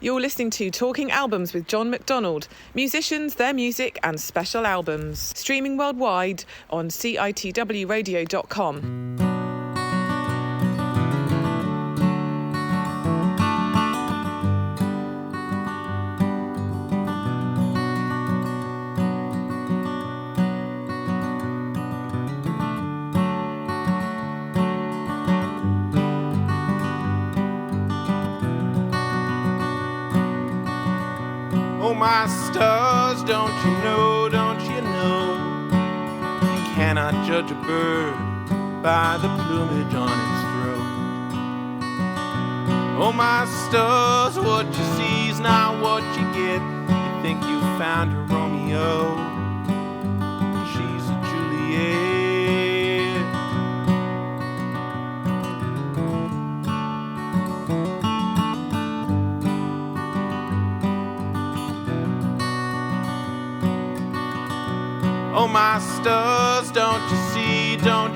You're listening to Talking Albums with John McDonald. Musicians, their music and special albums. Streaming worldwide on CITW Radio.com. My stars, don't you know, you cannot judge a bird by the plumage on its throat. Oh my stars, what you see's not what you get. You think you found your Romeo, she's a Juliet. Oh my stars, don't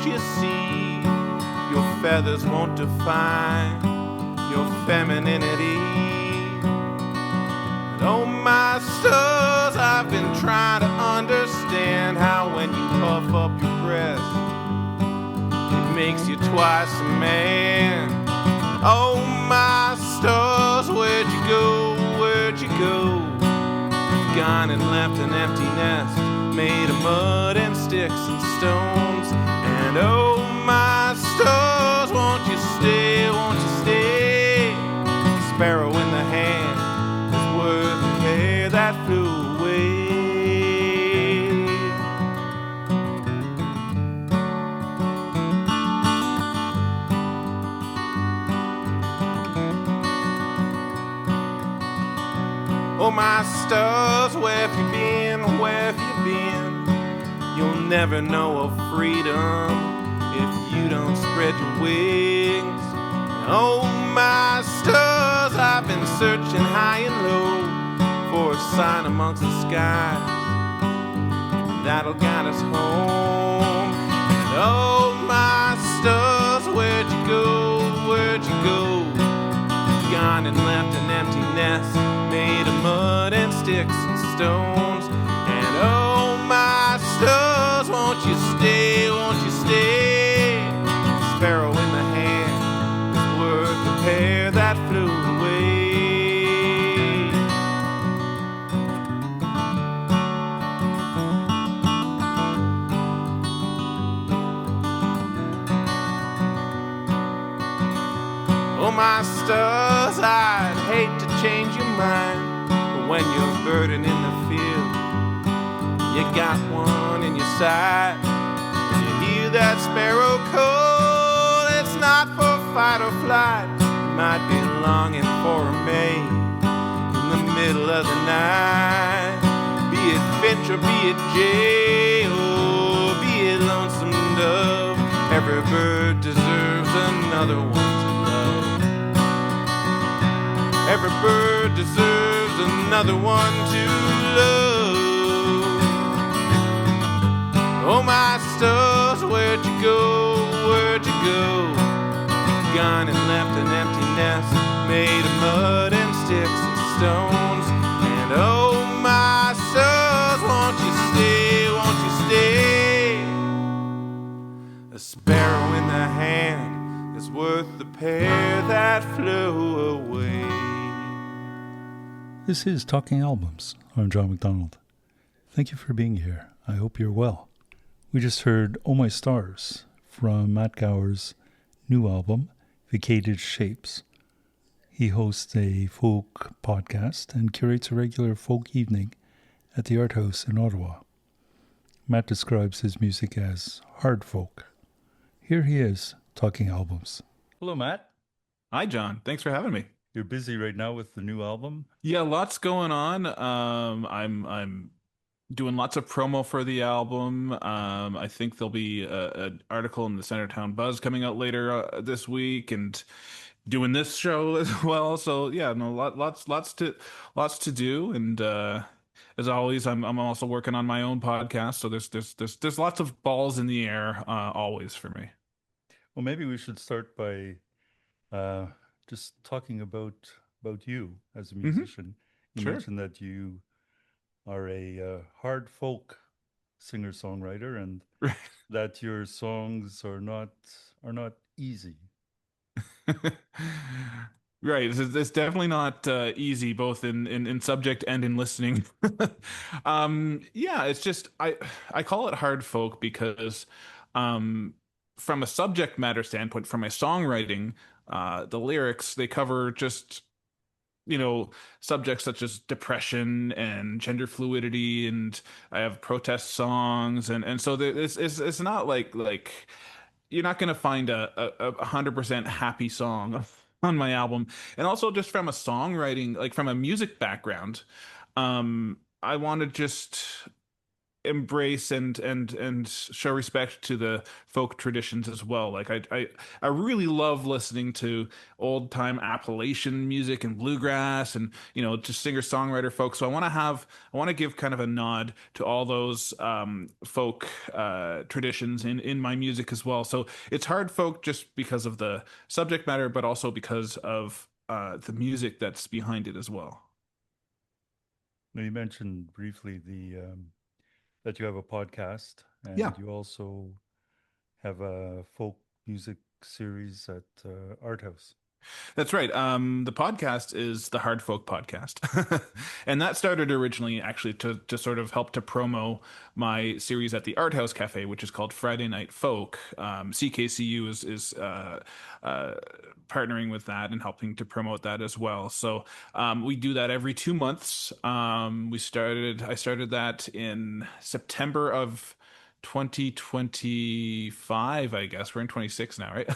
you see, your feathers won't define your femininity. And oh my stars, I've been trying to understand how when you puff up your breast, it makes you twice a man. Oh my stars, where'd you go, gone and left an empty nest made of mud and sticks and stones. And oh my stars, won't you stay, sparrow in the hand is worth the hair that flew away. Oh my stars, where have you been? You'll never know of freedom if you don't spread your wings. Oh my stars, I've been searching high and low for a sign amongst the skies that'll guide us home. And oh my stars, where'd you go, gone and left an empty nest made of mud and sticks and stones. And oh my stars, won't you stay, sparrow in the hand is worth the pair that flew away. Oh my stars, I'd hate to change your mind, but when you're birding in the field, you got one in your sight. When you hear that sparrow call, it's not for fight or flight. You might be longing for a mate in the middle of the night. Be it finch or be it jay, or be it lonesome dove, every bird deserves another one to love. Every bird deserves another one to love. Oh my stars, where'd you go, gone and left an empty nest made of mud and sticks and stones. And oh my stars, won't you stay, a sparrow in the hand is worth the pair that flew away. This is Talking Albums. I'm John McDonald. Thank you for being here. I hope you're well. We just heard Oh My Stars from Matt Gower's new album, Vacated Shapes. He hosts a folk podcast and curates a regular folk evening at the Art House in Ottawa. Matt describes his music as hard folk. Here he is, Talking Albums. Hello, Matt. Hi, John. Thanks for having me. You're busy right now with the new album? Yeah, lots going on. I'm doing lots of promo for the album. I think there'll be an article in the Centertown Buzz coming out later this week, and doing this show as well. So yeah, no, lots to do. And as always, I'm also working on my own podcast. So there's lots of balls in the air always for me. Well, maybe we should start by just talking about about you as a Mm-hmm. musician. You Sure. mentioned that you are a hard folk singer-songwriter, and that your songs are not easy. Right. It's definitely not easy, both in subject and in listening. Yeah, it's just I call it hard folk because um, from a subject matter standpoint, from my songwriting, the lyrics they cover just you know subjects such as depression and gender fluidity, and I have protest songs, and so it's not like you're not going to find a 100% happy song on my album. And also just from a songwriting, like from a music background, I want to just embrace and show respect to the folk traditions as well. Like I really love listening to old time Appalachian music and bluegrass and just singer-songwriter folk. So I want to give kind of a nod to all those folk traditions in my music as well. So it's hard folk just because of the subject matter, but also because of the music that's behind it as well. Now, you mentioned briefly that you have a podcast, Yeah. and you also have a folk music series at Art House. That's right. The podcast is the Hard Folk Podcast. And that started originally actually to sort of help to promo my series at the Art House Cafe, which is called Friday Night Folk. CKCU is partnering with that and helping to promote that as well. So we do that every 2 months. I started that in September of 2025, I guess. We're in 26 now, right?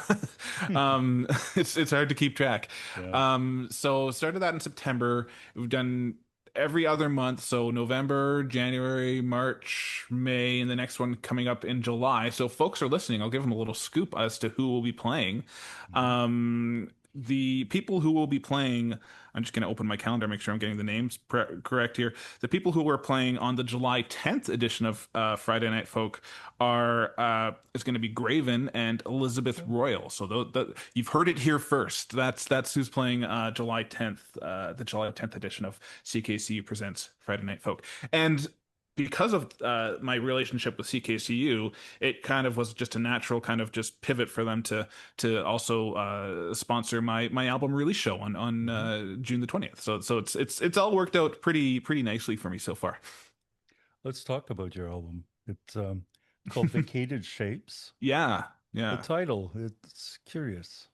It's hard to keep track. Yeah. So started that in September. We've done every other month, so November, January, March, May, and the next one coming up in July. So folks are listening, I'll give them a little scoop as to who will be playing. The people who will be playing, I'm just going to open my calendar, make sure I'm getting the names correct here. The people who were playing on the July 10th edition of Friday Night Folk are it's going to be Graven and Elizabeth Royal. So you've heard it here first. That's who's playing July 10th, the July 10th edition of CKCU Presents Friday Night Folk. And because of my relationship with CKCU, it kind of was just a natural kind of just pivot for them to also sponsor my album release show on June the 20th. So it's all worked out pretty nicely for me so far. Let's talk about your album. It's called Vacated Shapes. Yeah. The title, it's curious.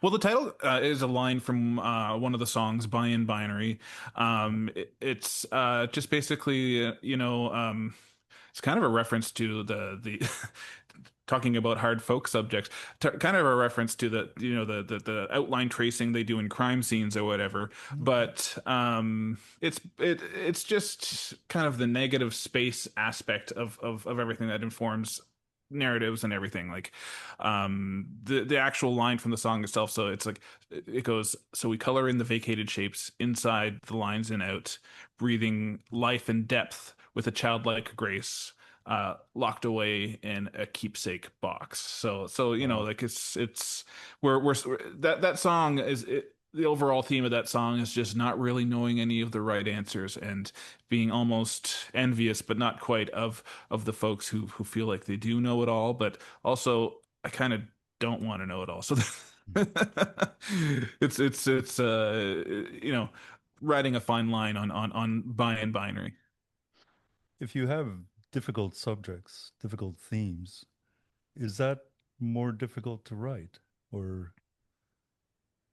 Well, the title is a line from one of the songs, "Bi and Binary." It's just basically, it's kind of a reference to the talking about hard folk subjects, kind of a reference to the outline tracing they do in crime scenes or whatever. But it's just kind of the negative space aspect of everything that informs narratives and everything, like the actual line from the song itself. So it's like it goes, so we color in the vacated shapes inside the lines and out, breathing life and depth with a childlike grace, locked away in a keepsake box. So like it's we're that song is the overall theme of that song is just not really knowing any of the right answers and being almost envious, but not quite, of the folks who feel like they do know it all. But also, I kind of don't want to know it all. So it's riding a fine line on bi and binary. If you have difficult subjects, difficult themes, is that more difficult to write, or?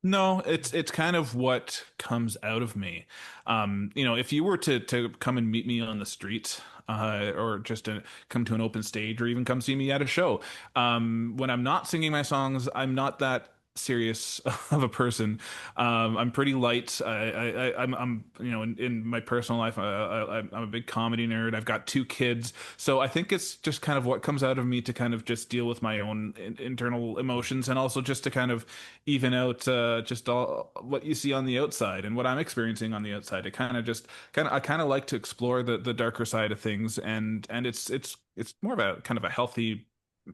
No, it's kind of what comes out of me. If you were to come and meet me on the street, or just to come to an open stage, or even come see me at a show, when I'm not singing my songs, I'm not that serious of a person. I'm pretty light. I'm in my personal life, I'm a big comedy nerd. I've got 2 kids, so I think it's just kind of what comes out of me to kind of just deal with my own internal emotions, and also just to kind of even out just all what you see on the outside and what I'm experiencing on the outside. It I kind of like to explore the darker side of things, and it's more of a kind of a healthy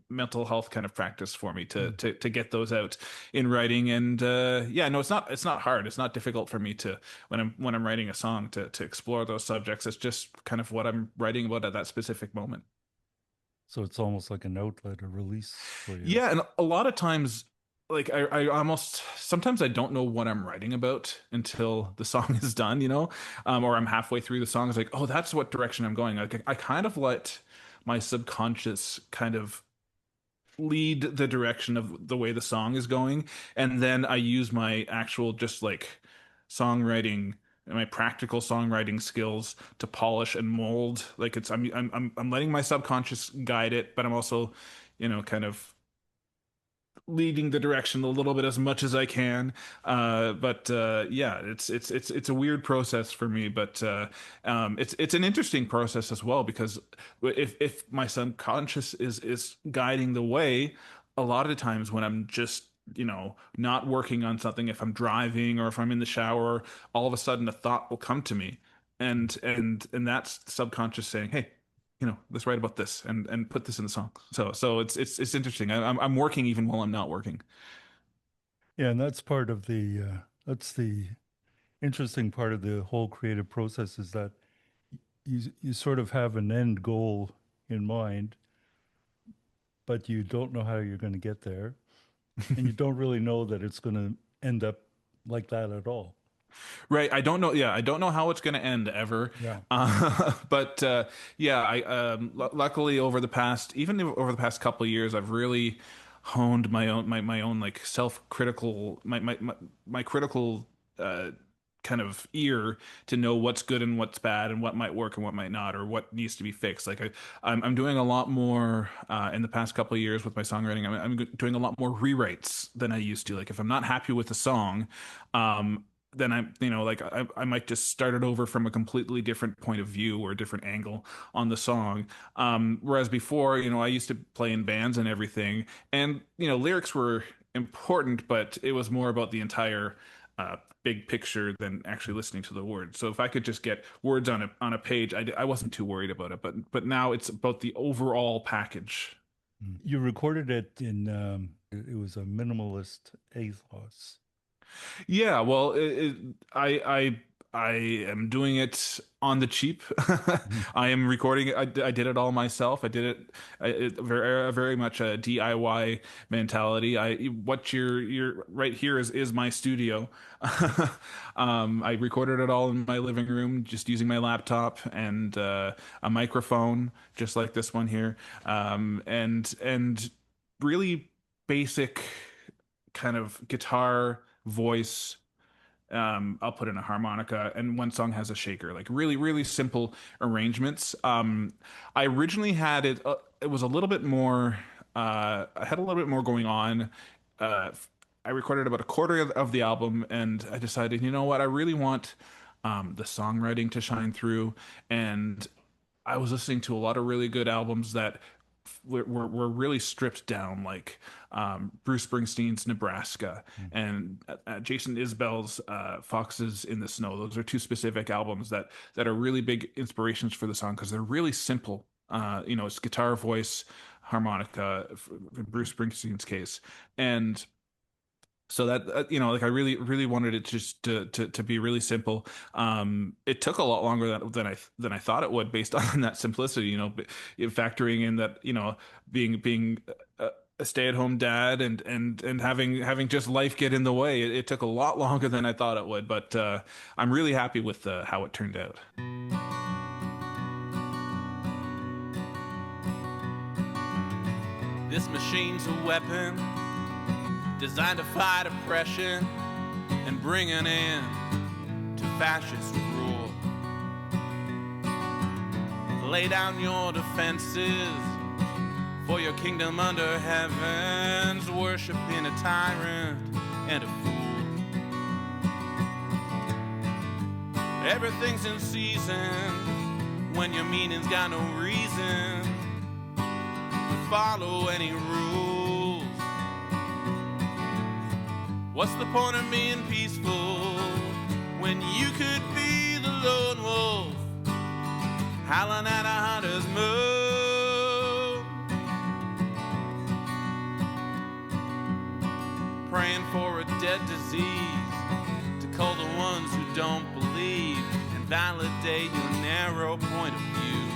mental health kind of practice for me to get those out in writing. And no, it's not hard. It's not difficult for me to when I'm writing a song to explore those subjects. It's just kind of what I'm writing about at that specific moment. So it's almost like an outlet, a release for you. Yeah, and a lot of times, like I almost sometimes I don't know what I'm writing about until the song is done, or I'm halfway through the song. It's like, oh, that's what direction I'm going. Like I kind of let my subconscious kind of lead the direction of the way the song is going, and then I use my actual just like songwriting and my practical songwriting skills to polish and mold. Like I'm letting my subconscious guide it, but I'm also, kind of leading the direction a little bit as much as I can. But it's a weird process for me, but it's an interesting process as well, because if my subconscious is guiding the way, a lot of the times when I'm just not working on something, if I'm driving or if I'm in the shower, all of a sudden a thought will come to me, and that's subconscious saying, hey, let's write about this and put this in the song. So it's interesting. I'm working even while I'm not working. Yeah, and that's part of that's the interesting part of the whole creative process, is that you sort of have an end goal in mind, but you don't know how you're going to get there, and you don't really know that it's going to end up like that at all. Right. I don't know. Yeah, I don't know how it's going to end ever. Yeah. But I luckily over the past couple of years, I've really honed my own like self-critical, my critical kind of ear to know what's good and what's bad and what might work and what might not, or what needs to be fixed. Like I'm doing a lot more in the past couple of years with my songwriting. I'm doing a lot more rewrites than I used to. Like if I'm not happy with the song, then I might just start it over from a completely different point of view or a different angle on the song. Whereas before, I used to play in bands and everything, and lyrics were important, but it was more about the entire big picture than actually listening to the words. So if I could just get words on a page, I wasn't too worried about it. But now it's about the overall package. You recorded it in it was a minimalist ethos. Yeah, well, I am doing it on the cheap. I am recording it. I did it all myself. I did it very much a DIY mentality. What you're right here is my studio. I recorded it all in my living room, just using my laptop and a microphone, just like this one here, and really basic kind of guitar, voice. I'll put in a harmonica, and one song has a shaker, like really, really simple arrangements. I originally had it, it was a little bit more, I had a little bit more going on. I recorded about a quarter of the album, and I decided, you know what, I really want the songwriting to shine through. And I was listening to a lot of really good albums that were really stripped down, like Bruce Springsteen's Nebraska and Jason Isbell's Foxes in the Snow. Those are two specific albums that are really big inspirations for the song, because they're really simple. It's guitar, voice, harmonica, in Bruce Springsteen's case. And so that like I really, really wanted it just to be really simple. It took a lot longer than I thought it would, based on that simplicity. Factoring in that being a stay-at-home dad and having just life get in the way. It took a lot longer than I thought it would, but I'm really happy with how it turned out. This machine's a weapon designed to fight oppression and bring an end to fascist rule. Lay down your defenses for your kingdom under heavens, worshiping a tyrant and a fool. Everything's in season when your meaning's got no reason to follow any rules. What's the point of being peaceful when you could be the lone wolf howling at a hunter's moon? praying for a dead disease, to call the ones who don't believe and validate your narrow point of view.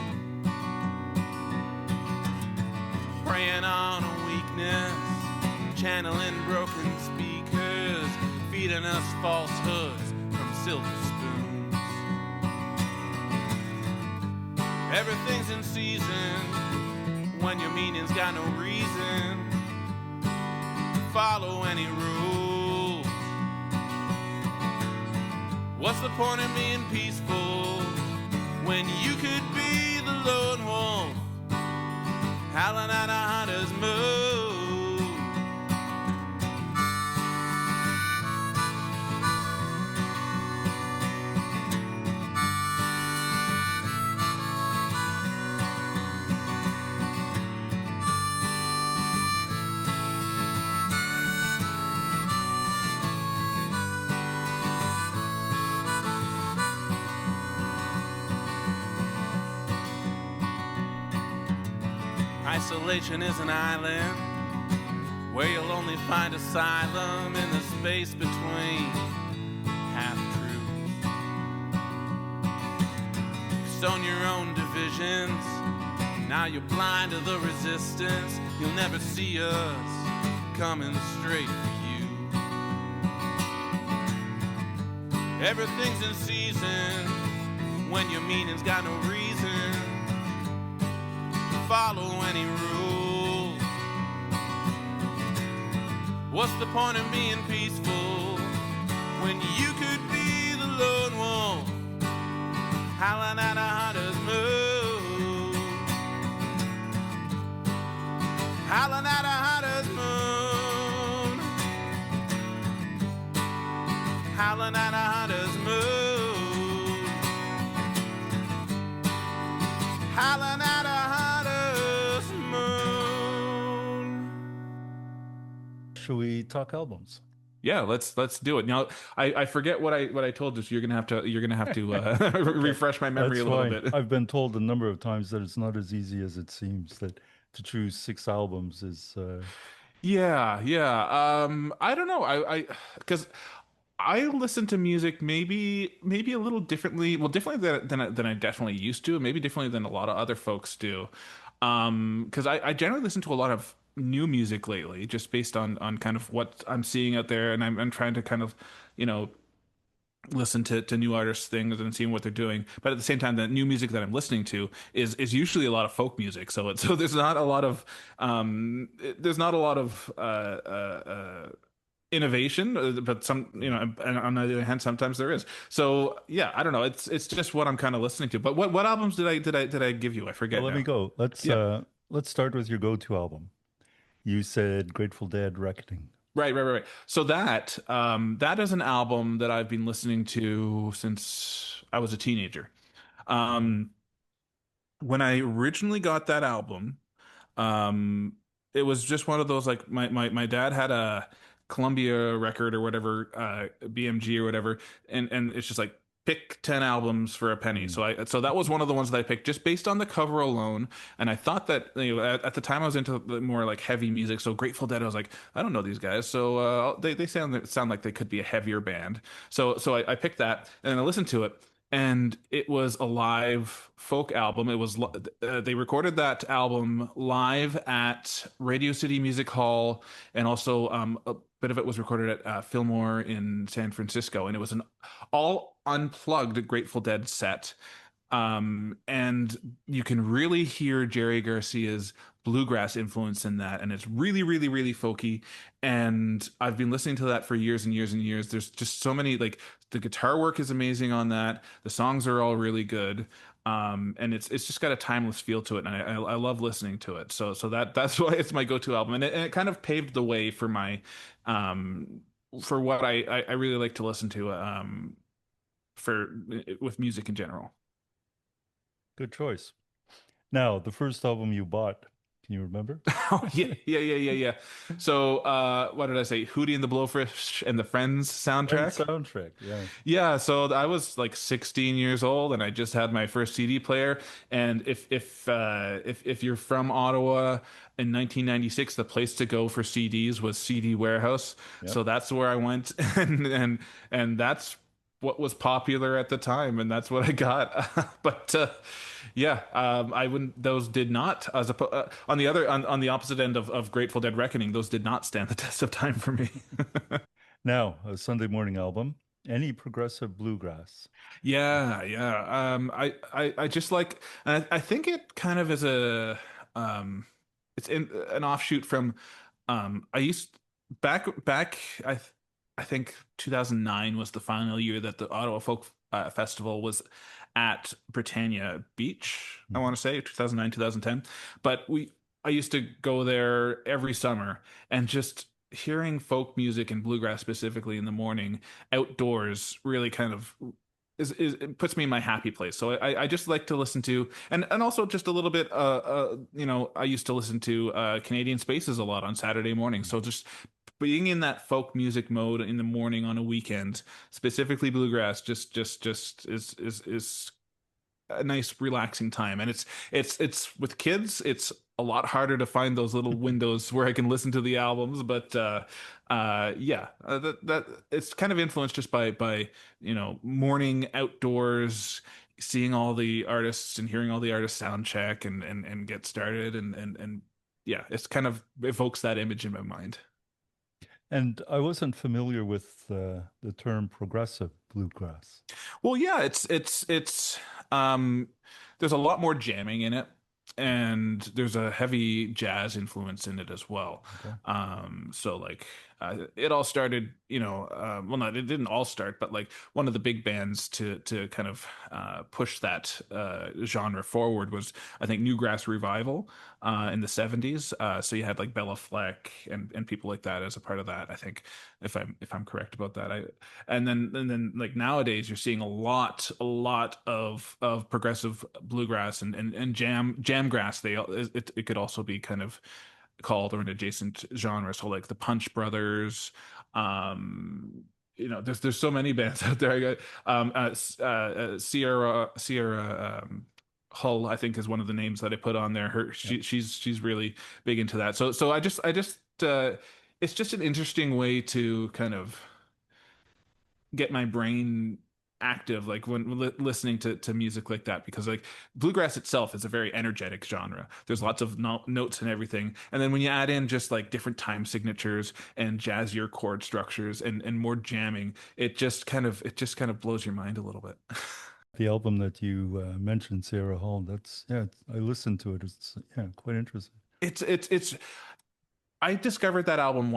Preying on a weakness, channeling broken speakers, feeding us falsehoods from silver spoons. Everything's in season when your meaning's got no reason to follow any rules. What's the point of being peaceful when you could be the lone wolf howling at a hunter's mood? Isolation is an island where you'll only find asylum in the space between half-truths. You've sown your own divisions, now you're blind to the resistance. You'll never see us coming straight for you. Everything's in season when your meaning's got no reason follow any rules. What's the point of being peaceful when you could be the lone wolf howling at a hunter's moon? Howling at a hunter's moon. Howling at a hunter's moon. Howling at a hunter's moon. Shall we talk albums? Yeah, let's do it. Now, I forget what I told you. So you're gonna have to refresh my memory That's a little fine. bit. I've been told a number of times that it's not as easy as it seems. That to choose 6 albums is. Yeah. I don't know. I because I listen to music maybe a little differently. Well, differently than I definitely used to. Maybe differently than a lot of other folks do. Because I generally listen to a lot of new music lately, just based on kind of what I'm seeing out there, and I'm trying to kind of, listen to new artists things and seeing what they're doing. But at the same time, the new music that I'm listening to is usually a lot of folk music. So there's not a lot of innovation, but some, and on the other hand, sometimes there is. So yeah, I don't know. It's just what I'm kind of listening to. But what albums did I give you? I forget. Well, let me go. Let's start with your go-to album. You said Grateful Dead, Reckoning. Right. So that is an album that I've been listening to since I was a teenager. When I originally got that album, it was just one of those, like, my dad had a Columbia record or whatever, BMG or whatever, and it's just like, pick 10 albums for a penny. So that was one of the ones that I picked just based on the cover alone. And I thought that, at the time I was into the more like heavy music. So Grateful Dead, I was like, I don't know these guys. So they sound like they could be a heavier band. So I picked that and I listened to it. And it was a live folk album. It was they recorded that album live at Radio City Music Hall, and also a bit of it was recorded at Fillmore in San Francisco. And it was an all unplugged Grateful Dead set. And you can really hear Jerry Garcia's bluegrass influence in that, and it's really, really, really folky. And I've been listening to that for years and years and years. There's just so many, like, the guitar work is amazing on that. The songs are all really good. And it's just got a timeless feel to it, and I love listening to it. So that's why it's my go-to album, and it kind of paved the way for my for what I really like to listen to with music in general. Good choice. Now, the first album you bought, Can you remember? Oh yeah. So what did I say? Hootie and the Blowfish and the Friends Friends soundtrack. soundtrack, yeah. Yeah, so I was like 16 years old, and I just had my first CD player. And if you're from Ottawa in 1996, the place to go for CDs was CD Warehouse. Yep. So that's where I went, and that's what was popular at the time, and that's what I got. But yeah, I wouldn't. Those did not, on the on the opposite end of Grateful Dead Reckoning, those did not stand the test of time for me. Now, a Sunday morning album, any progressive bluegrass. Yeah. I just like, and I think it kind of is it's in an offshoot from, I used back, I think 2009 was the final year that the Ottawa Folk Festival was at Britannia Beach. I want to say 2009, 2010, but I used to go there every summer, and just hearing folk music and bluegrass specifically in the morning outdoors really kind of it puts me in my happy place. So I just like to listen to, and also just a little bit I used to listen to Canadian Spaces a lot on Saturday morning. So just being in that folk music mode in the morning on a weekend, specifically bluegrass, just is a nice relaxing time. And it's with kids, it's a lot harder to find those little windows where I can listen to the albums, but that it's kind of influenced just by morning outdoors, seeing all the artists and hearing all the artists sound check and get started, and yeah, it's kind of evokes that image in my mind. And I wasn't familiar with the term progressive bluegrass. Well, yeah, it's there's a lot more jamming in it, and there's a heavy jazz influence in it as well. Okay. So like it all started, well, not it didn't all start, but like one of the big bands to kind of push that genre forward was, I think, Newgrass Revival in the 70s. So you had like Bella Fleck and people like that as a part of that, I think, if I'm correct about that. And then like nowadays you're seeing a lot of progressive bluegrass and jamgrass. It could also be kind of called, or an adjacent genre. So like the Punch Brothers, there's so many bands out there. I got Sierra Hull, I think, is one of the names that I put on there. She's really big into that. So I just it's just an interesting way to kind of get my brain active, like when listening to music like that, because like bluegrass itself is a very energetic genre. There's lots of notes and everything, and then when you add in just like different time signatures and jazzier chord structures and more jamming, it just kind of blows your mind a little bit. The album that you mentioned, Sarah Hall, I listened to it. It's quite interesting. It's I discovered that album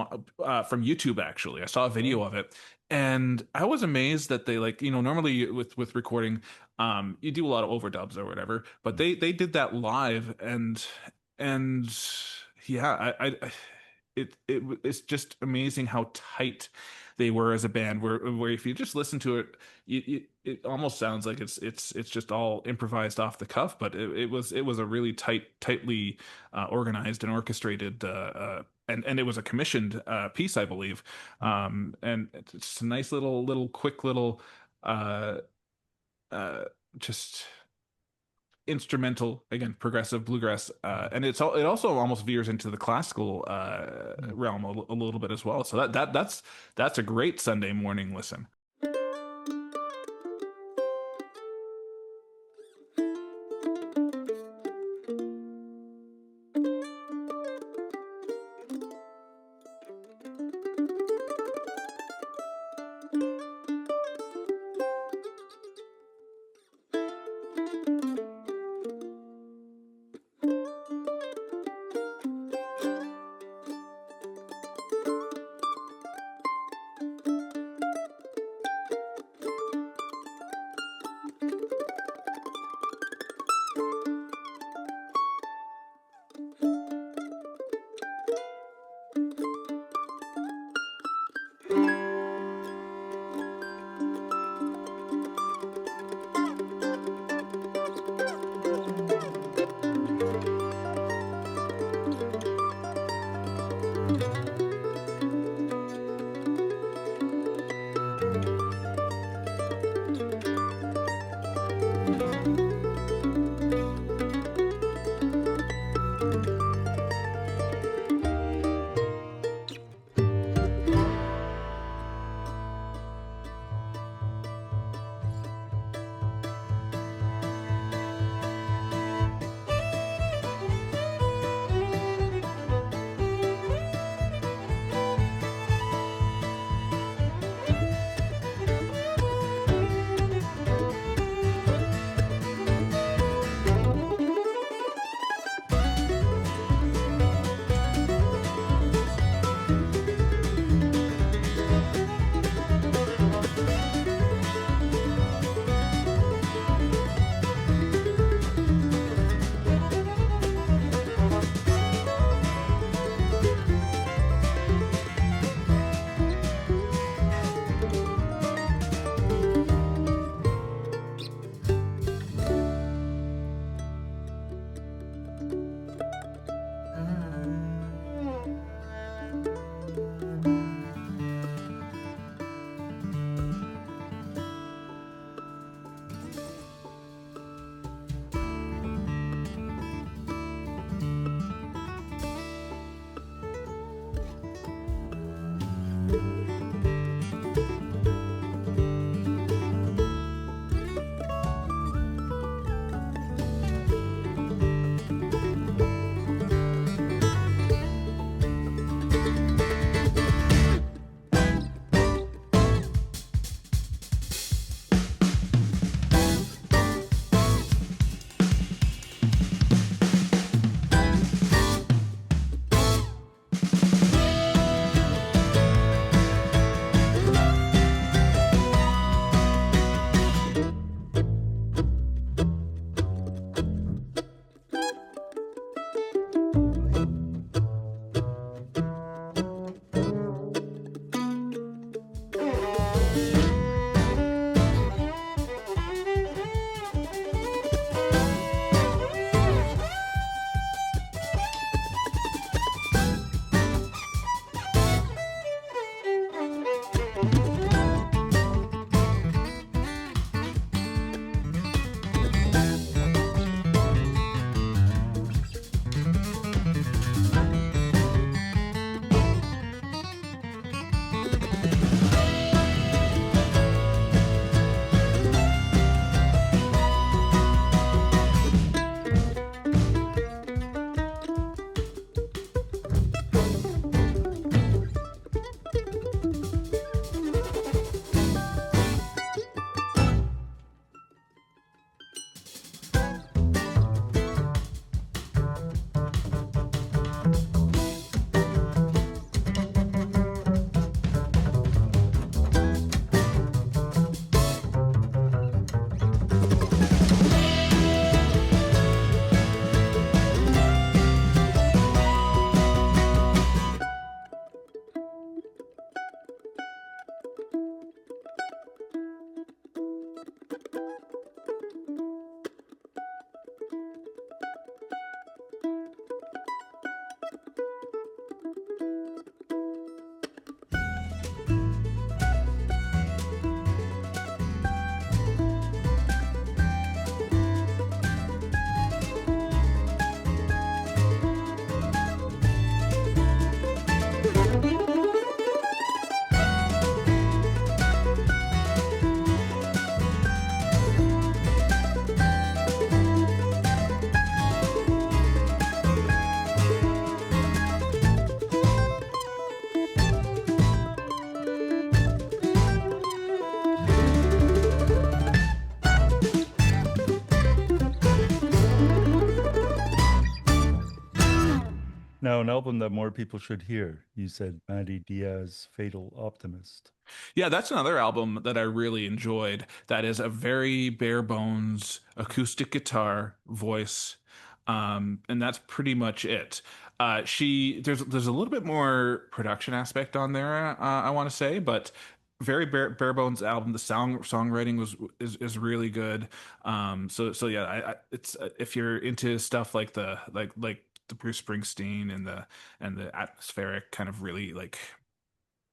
from YouTube, actually. I saw a video of it, and I was amazed that they, like, normally with recording, you do a lot of overdubs or whatever, but they did that live, and yeah, it's just amazing how tight they were as a band, where if you just listen to it, it almost sounds like it's just all improvised off the cuff, but it was a really tightly organized and orchestrated, and it was a commissioned piece, I believe, and it's a nice quick little just instrumental, again, progressive bluegrass, and it also almost veers into the classical realm a little bit as well. So that's a great Sunday morning listen. Now, an album that more people should hear. You said Madi, Diaz, Fatal Optimist. Yeah, that's another album that I really enjoyed. That is a very bare bones acoustic guitar voice, and that's pretty much it. There's a little bit more production aspect on there, I want to say, but very bare bones album. The songwriting is really good. So yeah, it's if you're into stuff like the Bruce Springsteen and the atmospheric kind of really like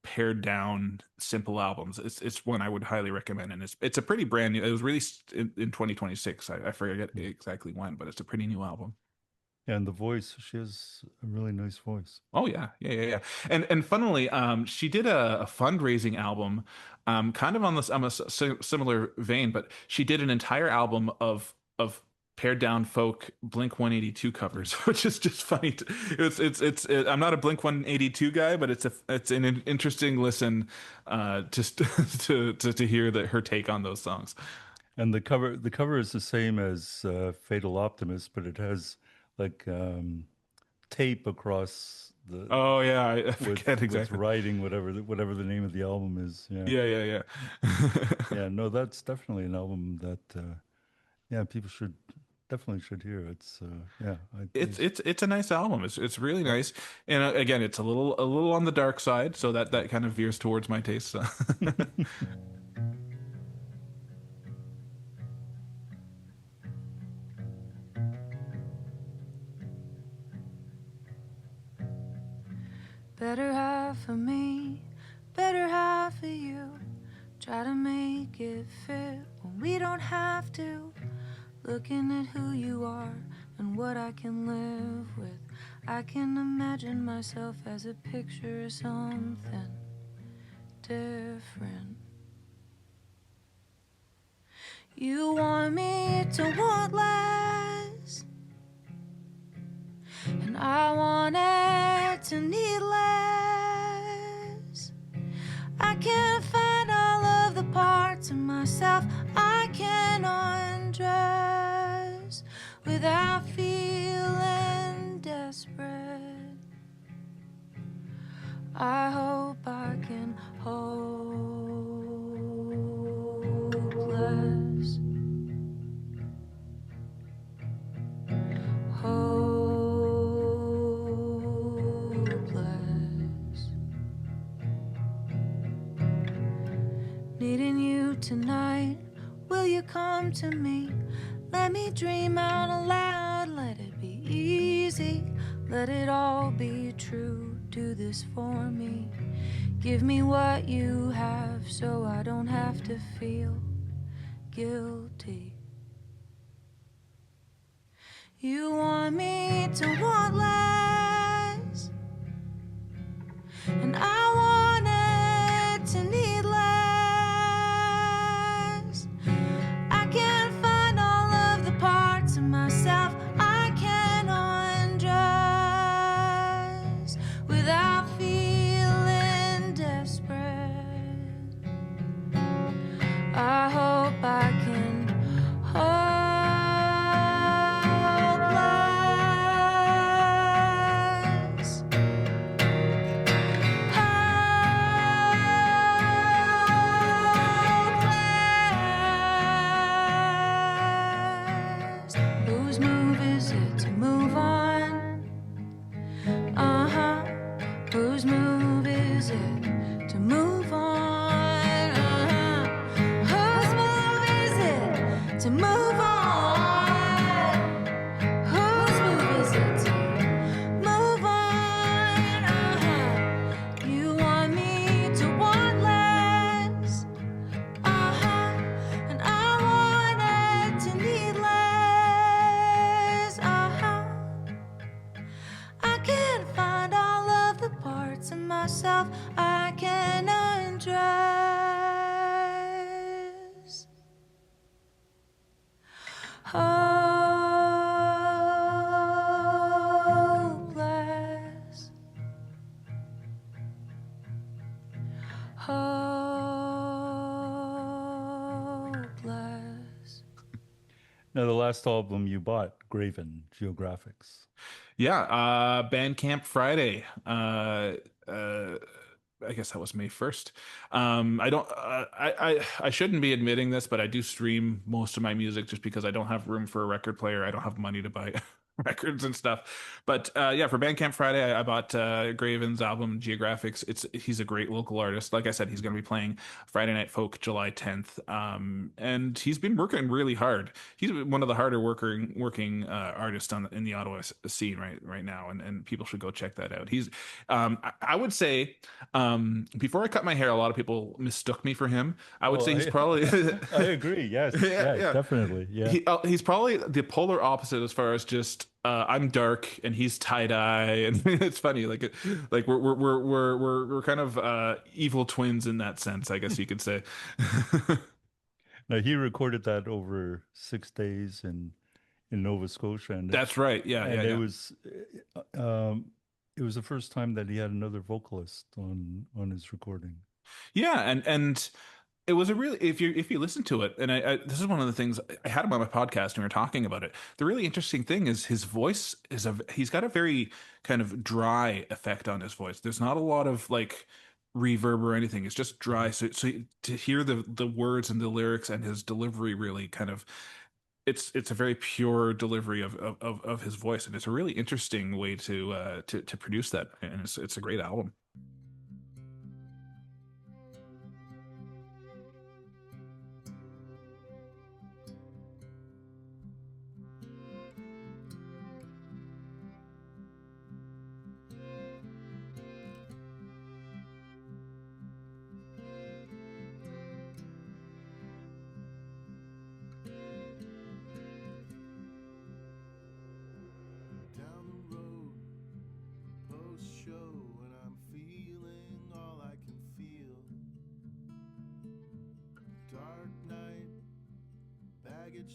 pared down simple albums, it's one I would highly recommend, and it's a pretty brand new. It was released in 2026. I forget exactly when, but it's a pretty new album. And the voice, she has a really nice voice. Oh yeah. And funnily, she did a fundraising album, kind of on this similar vein, but she did an entire album of pared down folk Blink 182 covers, which is just funny. I'm not a Blink 182 guy, but it's an interesting listen, just to hear that her take on those songs. And the cover is the same as Fatal Optimist, but it has like tape across the Oh yeah, I forget with exactly. writing whatever the name of the album is. Yeah. Yeah. Yeah, no, that's definitely an album that yeah, people definitely should hear. It's yeah, It's a nice album. It's really nice, and again, it's a little on the dark side, so that kind of veers towards my taste. So. Better half of me, better half of you. Try to make it fit when we don't have to. Looking at who you are and what I can live with, I can imagine myself as a picture of something different. You want me to want less, and I want it to need less. I can't find all of the parts of myself I can undress without feeling desperate. I hope I can hope less. Hopeless. Needing you tonight, will you come to me? Let me dream out aloud, let it be easy, let it all be true. Do this for me, give me what you have so I don't have to feel guilty. You want me to want less, and I want it to need less. I can't find all of the parts of myself I can undress without feeling desperate. I hope I can hold. Whose move is it to move on? Whose move is it to move on? Whose move is it to move on? You want me to want less, and I want it to need less, I can't find all of the parts of myself I can undress. Hopeless. Hopeless. Now, the last album you bought, Graven, Geographics. Yeah, Bandcamp Friday. Uh, I guess that was May 1st. I don't, I shouldn't be admitting this, but I do stream most of my music just because I don't have room for a record player. I don't have money to buy records and stuff. But yeah, for Bandcamp Friday, I bought Graven's album Geographics. He's a great local artist. Like I said, he's going to be playing Friday Night Folk July 10th. And he's been working really hard. He's one of the harder working artists in the Ottawa scene right now, and people should go check that out. I would say. Before I cut my hair, a lot of people mistook me for him. I would say he's probably. I agree. Yes. Yeah. Definitely. Yeah. He's probably the polar opposite as far as just I'm dark and he's tie dye, and it's funny. Like we're kind of evil twins in that sense, I guess you could say. Now he recorded that over 6 days in Nova Scotia, and That's right. Yeah, and yeah. it was the first time that he had another vocalist on his recording. Yeah, and it was a really if you listen to it, and this is one of the things I had him on my podcast and we were talking about it. The really interesting thing is his voice he's got a very kind of dry effect on his voice. There's not a lot of like reverb or anything. It's just dry. So to hear the words and the lyrics and his delivery really kind of it's a very pure delivery of his voice, and it's a really interesting way to produce that, and it's a great album.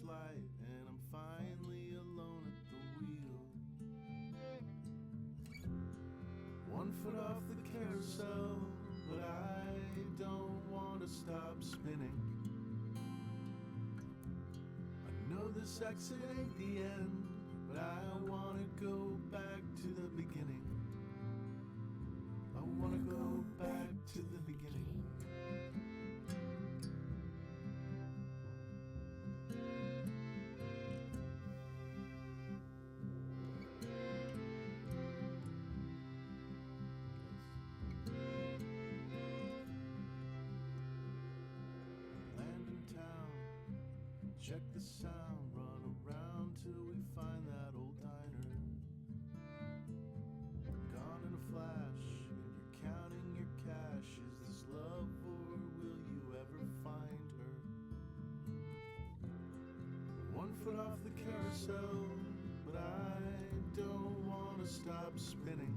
Light, and I'm finally alone at the wheel. 1 foot off the carousel, but I don't want to stop spinning. I know this exit ain't the end, but I want to go back to the beginning. I want to go back to the beginning. Check the sound, run around till we find that old diner. Gone in a flash, and you're counting your cash. Is this love or will you ever find her? 1 foot off the carousel, but I don't want to stop spinning.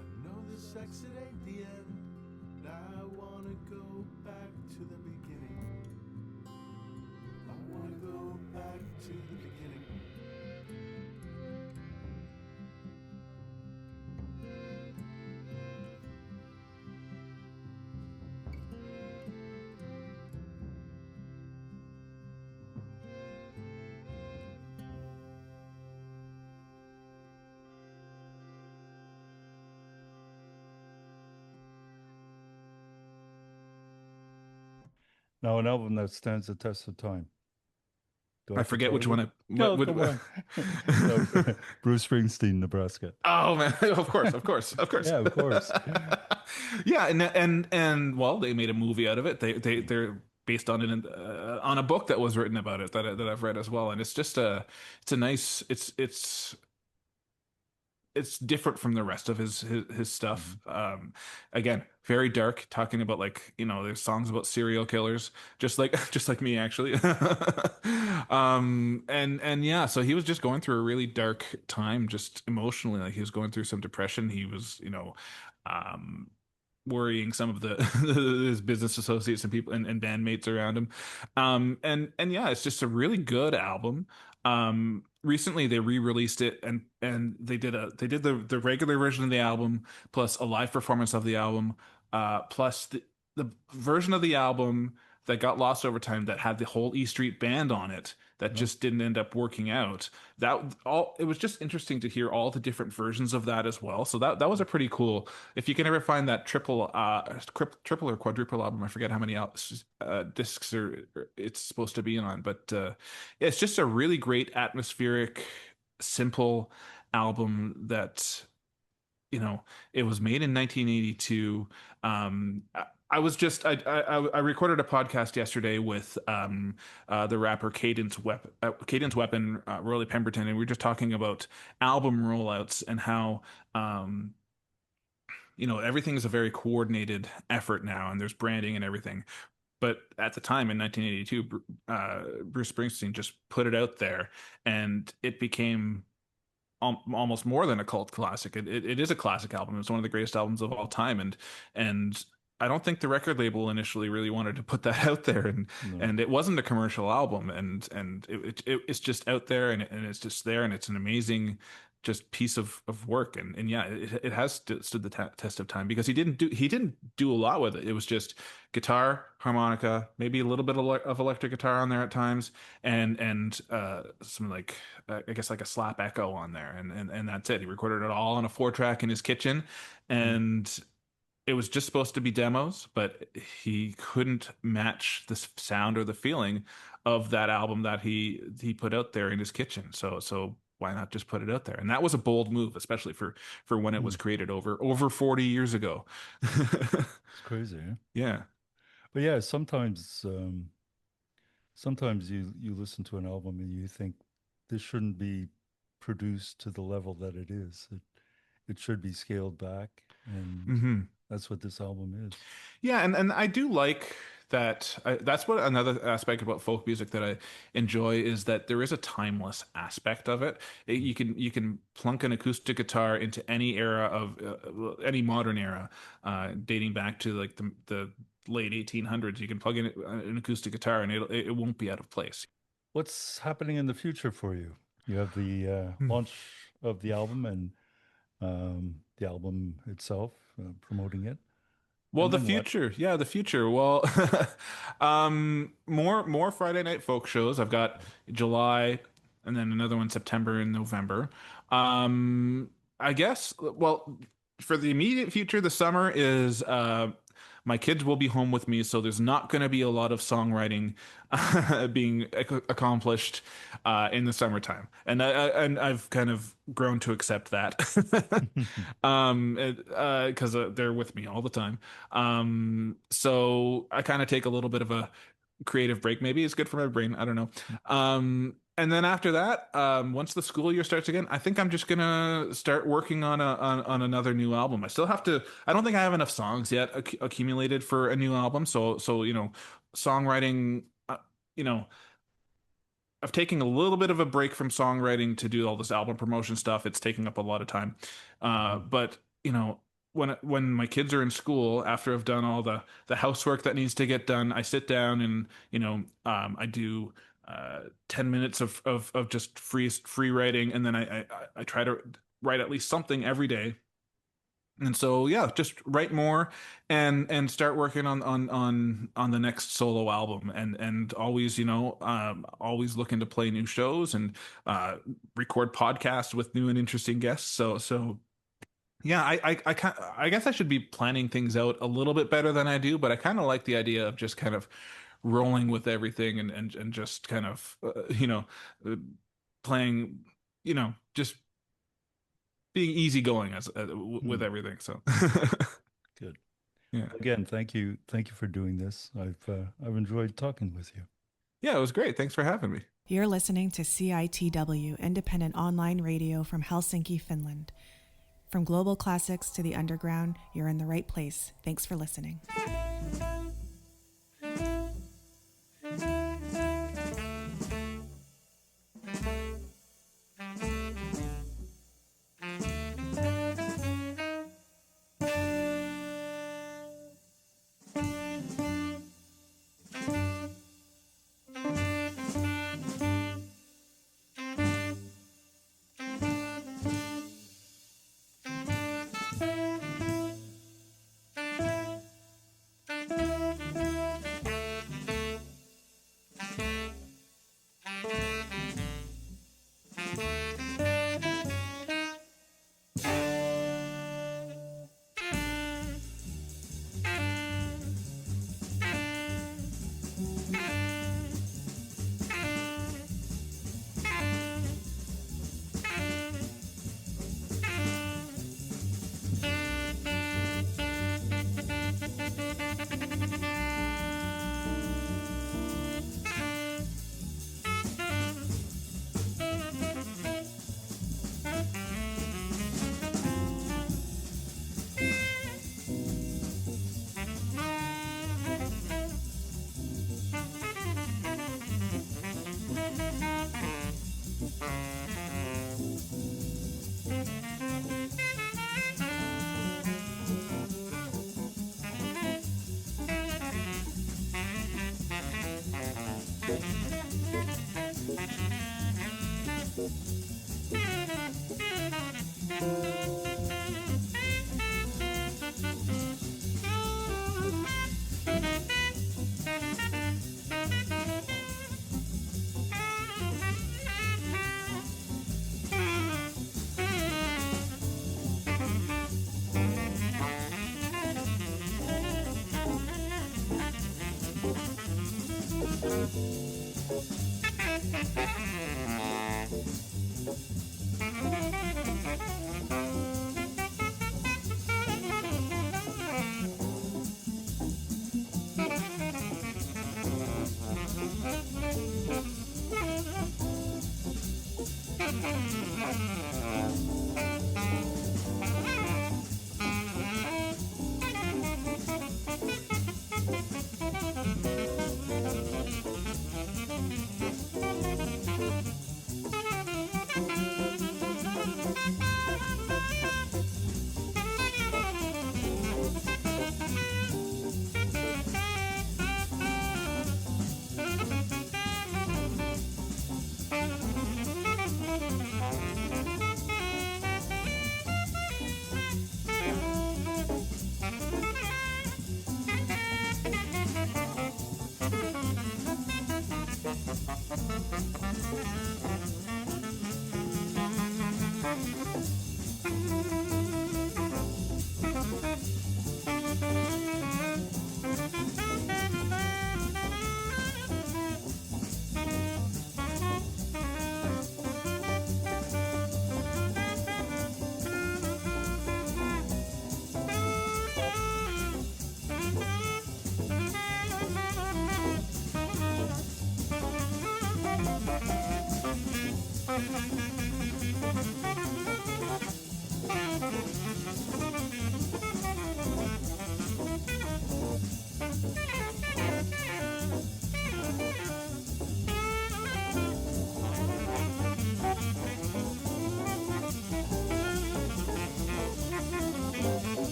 I know this exit ain't the end, but I want to go back to the beginning. I want to go back to the beginning. Now, an album that stands the test of time. I forget which one. No, come on. No, Bruce Springsteen, Nebraska. Oh man, of course. Yeah, of course. Yeah, and well, they made a movie out of it. They're based on it on a book that was written about it that I've read as well, and it's just it's a nice it's different from the rest of his stuff. Again, very dark, talking about there's songs about serial killers, just like me actually. And yeah, so he was just going through a really dark time, just emotionally. Like he was going through some depression. He was, worrying some of his business associates and people and bandmates around him. And yeah, it's just a really good album. Recently they re-released it and they did the regular version of the album plus a live performance of the album, plus the version of the album that got lost over time that had the whole E Street Band on it that just didn't end up working out. It was just interesting to hear all the different versions of that as well. So that was a pretty cool. If you can ever find that triple or quadruple album, I forget how many discs it's supposed to be on, but it's just a really great atmospheric, simple album that, it was made in 1982. I recorded a podcast yesterday with the rapper Cadence Weapon, Rory Pemberton, and we were just talking about album rollouts and how everything is a very coordinated effort now, and there's branding and everything. But at the time in 1982, Bruce Springsteen just put it out there, and it became almost more than a cult classic. It is a classic album. It's one of the greatest albums of all time, and I don't think the record label initially really wanted to put that out there, and it wasn't a commercial album, and it's just out there, and it's just there, and it's an amazing just piece of work, and yeah, it has stood the test of time, because he didn't do a lot with it. It was just guitar, harmonica, maybe a little bit of electric guitar on there at times, and some I guess like a slap echo on there, and that's it. He recorded it all on a 4-track in his kitchen, and it was just supposed to be demos, but he couldn't match the sound or the feeling of that album that he put out there in his kitchen. So why not just put it out there? And that was a bold move, especially for when it was created over 40 years ago. It's crazy, eh? Yeah. But yeah, sometimes you listen to an album and you think this shouldn't be produced to the level that it is. It should be scaled back, and that's what this album is. Yeah, and I do like that. That's what another aspect about folk music that I enjoy is that there is a timeless aspect of it. You can plunk an acoustic guitar into any era of any modern era, dating back to like the late 1800s. You can plug in an acoustic guitar and it won't be out of place. What's happening in the future for you? You have the launch of the album and the album itself, promoting it. Well, the future. Yeah, the future. Well, more Friday night folk shows. I've got July and then another one September and November. I guess, well, for the immediate future, the summer is my kids will be home with me, so there's not going to be a lot of songwriting being accomplished in the summertime, and I've kind of grown to accept that because they're with me all the time. So I kind of take a little bit of a creative break. Maybe it's good for my brain. I don't know. And then after that, once the school year starts again, I think I'm just gonna start working on another new album. I still have to. I don't think I have enough songs yet accumulated for a new album. So songwriting. I've taken a little bit of a break from songwriting to do all this album promotion stuff. It's taking up a lot of time. But when my kids are in school, after I've done all the housework that needs to get done, I sit down and I do 10 minutes of just free writing, and then I try to write at least something every day. And so yeah, just write more and start working on the next solo album, and always always looking to play new shows and record podcasts with new and interesting guests. So yeah, I guess I should be planning things out a little bit better than I do, but I kind of like the idea of just kind of rolling with everything and just kind of playing, just being easygoing with everything. So good. Yeah. Again, thank you for doing this. I've enjoyed talking with you. Yeah, it was great. Thanks for having me. You're listening to CITW, independent online radio from Helsinki, Finland. From global classics to the underground, you're in the right place. Thanks for listening.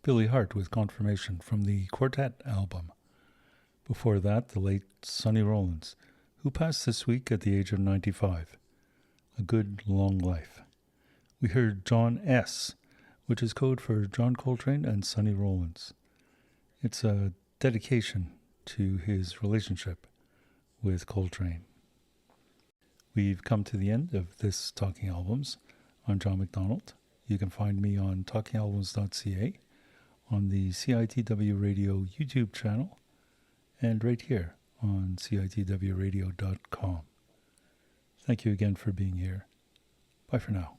Billy Hart with Confirmation from the Quartet album. Before that, the late Sonny Rollins, who passed this week at the age of 95. A good long life. We heard John S., which is code for John Coltrane and Sonny Rollins. It's a dedication to his relationship with Coltrane. We've come to the end of this Talking Albums. I'm John McDonald. You can find me on talkingalbums.ca, on the CITW Radio YouTube channel, and right here on CITWradio.com. Thank you again for being here. Bye for now.